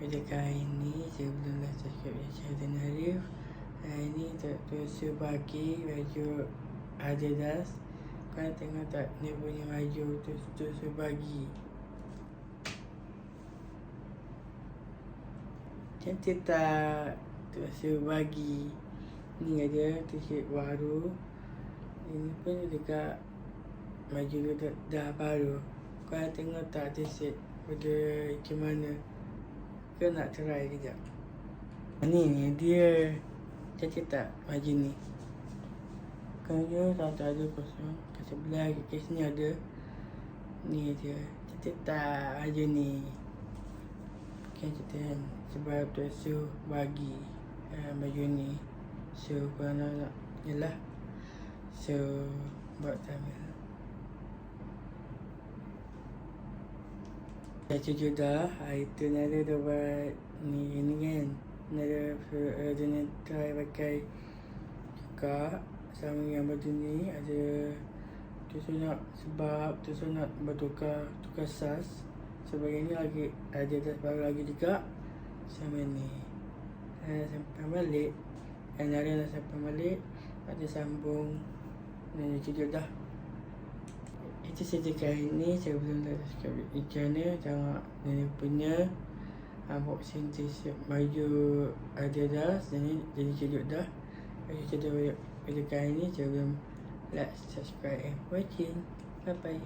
Pada kali ini sebelum subscribe channel Arif, ini terus bagi baju Adidas. Kau tengok tak ni punya baju terus bagi. Cantik tak? Terus bagi. Ni ada t-shirt baru. Ini pun dekat baju dah baru. Kau tengok tak t-shirt pada macam mana? Kau nak try kejap. Ni dia. Cantik tak baju ni? Kau tak ada kosong. Kat sebelah ke sini ada. Ni dia. Cantik tak baju ni? Cantik kan? Sebab tu bagi baju ni. So kau nak yelah. So buat tamil. Dah cuci dah. Itu Nara dah buat ni kan. Nara dia try pakai juga sama yang baju ni. Ada tu nak sebab tu nak bertukar saiz. Sebagainya lagi ada baru lagi juga. Sama ni sampai balik. Nara dah sampai balik. Ada sambung. Nara cuci dah. Itu saja kali ini. Sebelum subscribe channel, tengok Nenek punya unboxing t-shirt baju Adidas. Jadi cejuk dah. Baju cejuk pada kali ini. Sebelum like, subscribe and watching. Bye bye.